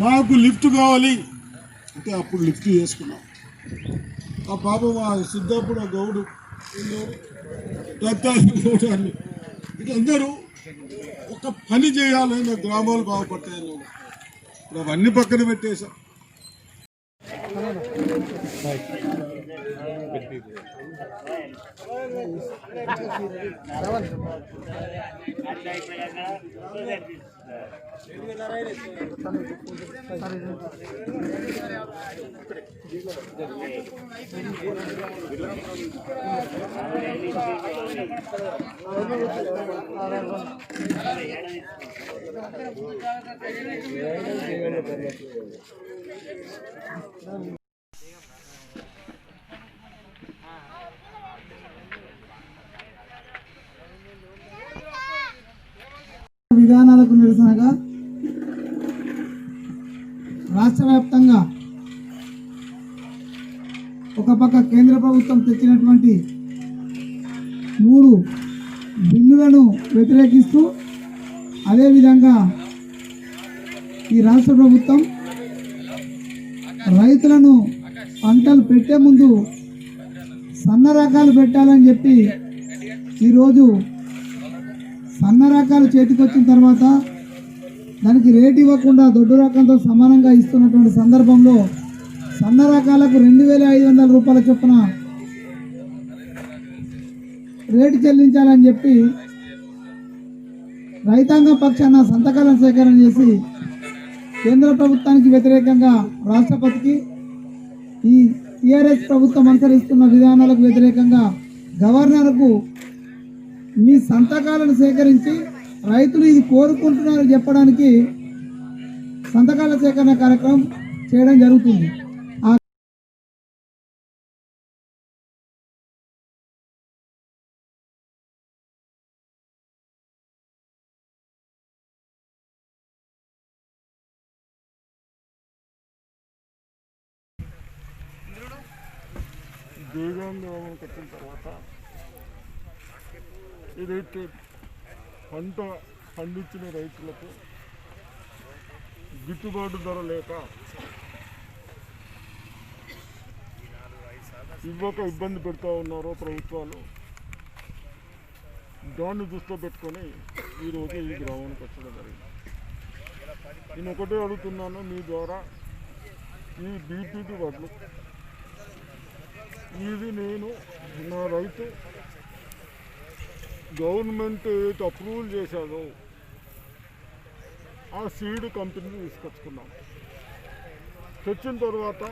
మాకు లిఫ్ట్ కావాలి అంటే అప్పుడు లిఫ్ట్ చేసుకున్నాం. ఆ పాప మా సిద్ధాపుడు గౌడు గౌడు అని వీళ్ళందరూ ఒక పని చేయాలని గ్రామాలు బాగుపడతాయని ఇప్పుడు అవన్నీ పక్కన పెట్టేశాం. విధానాలకు నిరసనగా రాష్ట్ర వ్యాప్తంగా ఒక పక్క కేంద్ర ప్రభుత్వం తెచ్చినటువంటి 3 బిల్లులను వ్యతిరేకిస్తూ అదేవిధంగా ఈ రాష్ట్ర ప్రభుత్వం రైతులను పంటలు పెట్టే ముందు సన్న రకాలు పెట్టాలని చెప్పి ఈరోజు సన్న రకాలు చేతికి వచ్చిన తర్వాత దానికి రేటు ఇవ్వకుండా దొడ్డు రకంతో సమానంగా ఇస్తున్నటువంటి సందర్భంలో సన్న రకాలకు 2,500 రూపాయల చొప్పున రేటు చెల్లించాలని చెప్పి రైతాంగ పక్షాన సంతకాలను సేకరణ చేసి కేంద్ర ప్రభుత్వానికి వ్యతిరేకంగా రాష్ట్రపతికి ఈ టీఆర్ఎస్ ప్రభుత్వం అనుసరిస్తున్న విధానాలకు వ్యతిరేకంగా గవర్నర్కు మీ సంతకాలను సేకరించి రైతులు ఇది కోరుకుంటున్నారని చెప్పడానికి సంతకాల సేకరణ కార్యక్రమం చేయడం జరుగుతుంది. వచ్చిన తర్వాత ఏదైతే పంట పండించిన రైతులకు గిట్టుబాటు ధర లేక ఇబ్బంది పెడతా ఉన్నారో ప్రభుత్వాలు, దాన్ని దృష్టిలో పెట్టుకొని ఈరోజు ఈ గ్రామానికి వచ్చడం జరిగింది. నేను ఒకటే అడుగుతున్నాను మీ ద్వారా, ఈ బీపీటీ వడ్లు ఇది నేను నా రైతు గవర్నమెంట్ ఏదైతే అప్రూవల్ చేశాదో ఆ సీడ్ కంపెనీని తీసుకొచ్చుకున్నాం. తెచ్చిన తర్వాత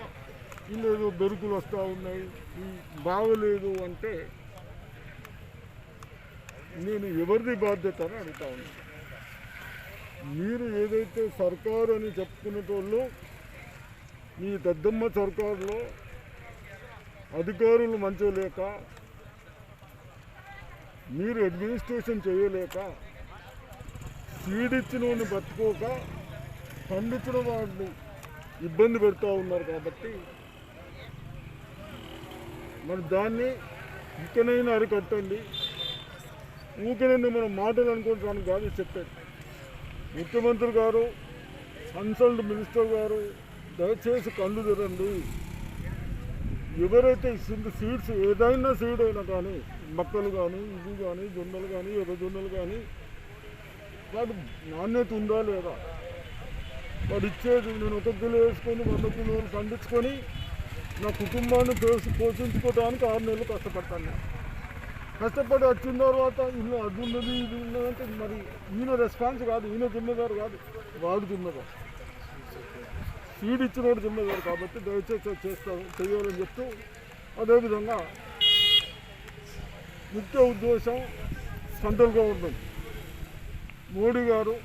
లేదు బెరుకులు వస్తూ ఉన్నాయి, బాగలేదు అంటే నేను ఎవరిది బాధ్యత అని అడుగుతా ఉన్నాను. మీరు ఏదైతే సర్కారు అని చెప్పుకునేటోళ్ళు మీ దద్దమ్మ సర్కారులో అధికారులు మంచిగా లేక, మీరు అడ్మినిస్ట్రేషన్ చేయలేక, సీడ్ ఇచ్చిన వాడిని బతుకోక పండించిన వాడిని ఇబ్బంది పెడతా ఉన్నారు. కాబట్టి మరి దాన్ని ఇకనైనా అరికట్టండి. ఊకనైనా మనం మాటలు అనుకుంటాను కాదు చెప్పారు. ముఖ్యమంత్రి గారు, కన్సల్ట్ మినిస్టర్ గారు దయచేసి కళ్ళు తెరండి. ఎవరైతే సీడ్స్ ఏదైనా సీడ్ అయినా కానీ, మొక్కలు కానీ, ఇవి కానీ, జొన్నలు కానీ, ఎర్రజొన్నలు కానీ, వాడు నాణ్యత ఉందా లేదా, వాడు ఇచ్చేది నేను 1 కిలో వేసుకొని 100 కిలోలు పండించుకొని నా కుటుంబాన్ని పోషించుకోవడానికి 6 నెలలు కష్టపడతాను. కష్టపడి వచ్చిన తర్వాత ఇల్లు అది ఉన్నది ఇది ఉన్నదంటే మరి ఈయన రెస్పాన్స్ కాదు, ఈయన జిమ్మేదారు కాదు, వాడు జిమ్మేదారు, సీడ్ ఇచ్చినోడు జిమ్మేదారు. కాబట్టి దయచేసి చేయాలని చెప్తూ, అదేవిధంగా ముఖ్య ఉద్దేశం సెంట్రల్ గవర్నమెంట్ మోడీ గారు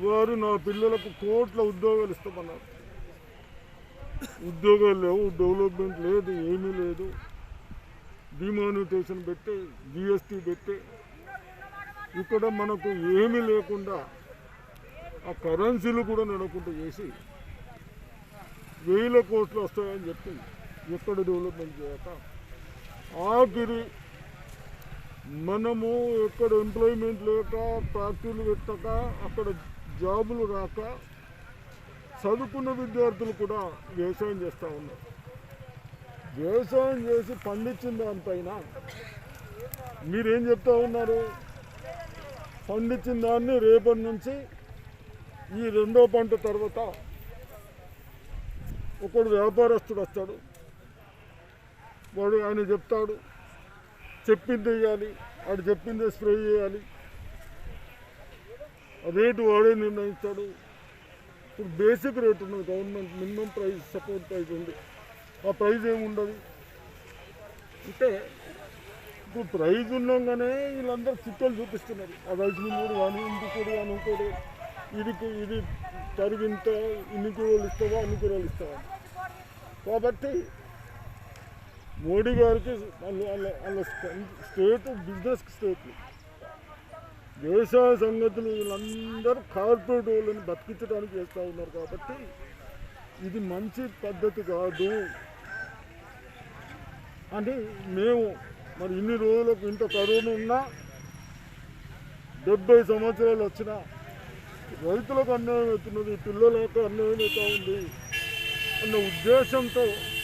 వారు నా పిల్లలకు కోట్ల ఉద్యోగాలు ఇస్తామన్నారు. ఉద్యోగాలు లేవు, డెవలప్మెంట్ లేదు, ఏమీ లేదు. డిమానిటేషన్ పెట్టి, జిఎస్టీ పెట్టి ఇక్కడ మనకు ఏమీ లేకుండా ఆ కరెన్సీలు కూడా నడకుండా చేసి 1000 కోట్లు వస్తాయని చెప్పి ఎక్కడ డెవలప్మెంట్ చేయక ఆఖరి మనము ఎక్కడ ఎంప్లాయ్మెంట్ లేక ఫ్యాక్టరీలు పెట్టక అక్కడ జాబులు రాక చదువుకున్న విద్యార్థులు కూడా వ్యవసాయం చేస్తూ ఉన్నారు. వ్యవసాయం చేసి పండించిన దానిపైన మీరేం చెప్తా ఉన్నారు? పండించిన దాన్ని రేపటి నుంచి ఈ రెండో పంట తర్వాత ఒకడు వ్యాపారస్తుడు వస్తాడు, వాడు ఆయన చెప్తాడు, చెప్పింది వేయాలి, వాడు చెప్పిందే స్ప్రే చేయాలి, ఆ రేటు వాడే నిర్ణయిస్తాడు. ఇప్పుడు బేసిక్ రేట్ ఉన్నది, government minimum price, support price ఉంది. ఆ ప్రైజ్ ఏముండదు అంటే ఇప్పుడు ప్రైజ్ ఉండగానే వీళ్ళందరూ చిక్కలు చూపిస్తున్నారు. ఆ రైస్ మిల్లుడు కానీ ఇంకొకటి కానీ ఇంకోటి ఇది తరిగింత ఇన్ని కిలోలు ఇస్తావా, అన్ని కిలోలు ఇస్తావా. కాబట్టి మోడీ గారికి వాళ్ళ స్టేట్ బిజినెస్ స్టేట్ వ్యవసాయ సంగతులు వీళ్ళందరూ కార్పొరేట్ వాళ్ళని బతికించడానికి చేస్తూ ఉన్నారు. కాబట్టి ఇది మంచి పద్ధతి కాదు అని మేము మరి ఇన్ని రోజులకు ఇంత కరోనా ఉన్నా 70 సంవత్సరాలు వచ్చినా రైతులకు అన్యాయం అవుతున్నది, పిల్లలకు అన్యాయం అవుతూ ఉంది అన్న ఉద్దేశంతో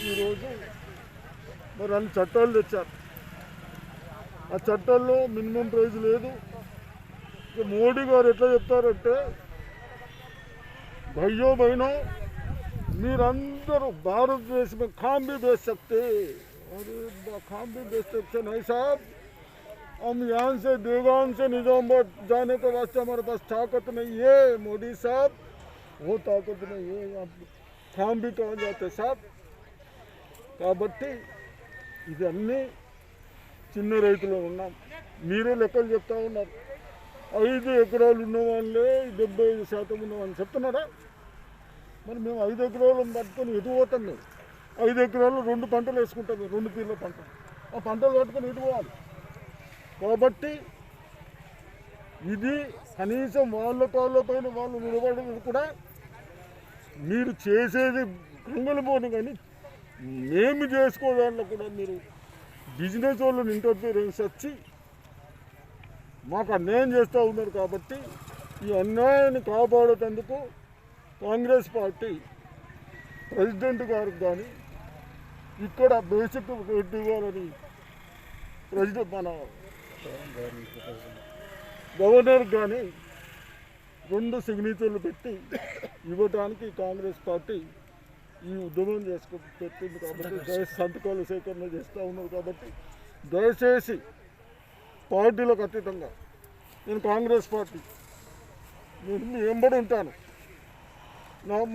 ఈరోజు మరి అన్ని చట్టాలు తెచ్చారు. ఆ చట్టాల్లో మినిమం ప్రైజ్ లేదు. ఇక మోడీ గారు ఎట్లా చెప్తారంటే, భయ్యో బహనో మీరందరూ భారతదేశం में खाम भी बेच सकते, अरे खाम भी बेच सकते नहीं साहब, हम यहाँ से देवान से निजामाबाद जाने के वास्ते हमारे पास ताकत नहीं है मोदी साहब, वो ताकत नहीं है, यहाँ खाम भी कहाँ जाते साहब. కాబట్టి ఇది అన్నీ చిన్న రైతులు ఉన్నాం. మీరే లెక్కలు చెప్తా ఉన్నారు. 5 ఎకరాలు ఉన్న వాళ్ళే 75% ఉన్నవాళ్ళని చెప్తున్నారా? మరి మేము 5 ఎకరాలను పట్టుకొని ఎటు పోతాం? మేము 5 ఎకరాలు 2 పంటలు వేసుకుంటాం, 2 తీర్ల పంటలు. ఆ పంటలు పట్టుకొని ఎటు పోవాలి? కాబట్టి ఇది కనీసం వాళ్ళ కాళ్ళపైన వాళ్ళు నిలబడేది కూడా మీరు చేసేది గంగలు పోను. కానీ మేము చేసుకోవడాల్లో కూడా మీరు బిజినెస్ వాళ్ళని ఇంటర్ఫీరెన్స్ వచ్చి మాకు అన్యాయం చేస్తూ ఉన్నారు. కాబట్టి ఈ అన్యాయాన్ని కాపాడేందుకు కాంగ్రెస్ పార్టీ ప్రెసిడెంట్ గారికి కానీ ఇక్కడ బేసిక్ రేట్ ఇవ్వాలని ప్రెసిడెంట్ మన గవర్నర్ కానీ 2 సిగ్నేచర్లు పెట్టి ఇవ్వడానికి కాంగ్రెస్ పార్టీ ఈ ఉద్యమం పెట్టింది. కాబట్టి సంతకాలు సేకరణ చేస్తూ ఉన్నారు. కాబట్టి దయచేసి పార్టీలకు అతీతంగా నేను కాంగ్రెస్ పార్టీ నేను వెంబడి ఉంటాను.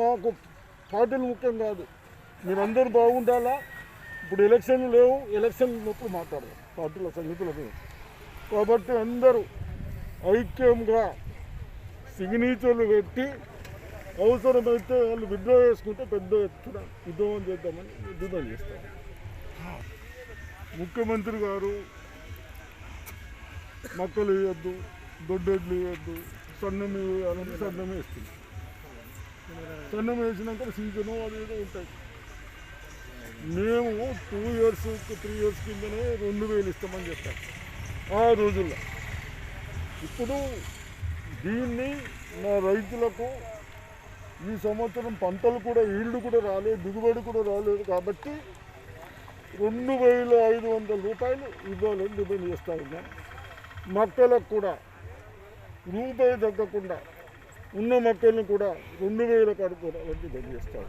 మాకు పార్టీలు ముఖ్యం కాదు, మీరందరూ బాగుండాలా. ఇప్పుడు ఎలక్షన్లు లేవు, ఎలక్షన్లప్పుడు మాట్లాడదాం పార్టీల సంగతుల మీద. కాబట్టి అందరూ ఐక్యంగా సిగ్నేచర్లు పెట్టి అవసరమైతే వాళ్ళు విత్డ్రా చేసుకుంటే పెద్ద ఎత్తున ఉద్యమం చేద్దామని డిమాండ్ చేస్తాను. ముఖ్యమంత్రి గారు మొక్కలు వేయొద్దు, దొడ్డెడ్లు వేయొద్దు, సన్నం వేయాలని సన్నం వేస్తుంది. సన్నం వేసినాక సీజను అది ఏదో ఉంటాయి. మేము 2 ఇయర్స్ 3 ఇయర్స్ కిందనే 2000 ఇస్తామని చెప్పాం ఆ రోజుల్లో. ఇప్పుడు దీన్ని మా రైతులకు ఈ సంవత్సరం పంటలు కూడా ఈల్డ్ కూడా రాలేదు, దిగుబడి కూడా రాలేదు. కాబట్టి 2500 రూపాయలు ఇవ్వాలని డిమాండ్ చేస్తూ ఉన్నాం. మొక్కలకు కూడా రూపాయి తగ్గకుండా ఉన్న మొక్కలను కూడా 2000 కడుకోవాలని డిమాండ్ చేస్తాం.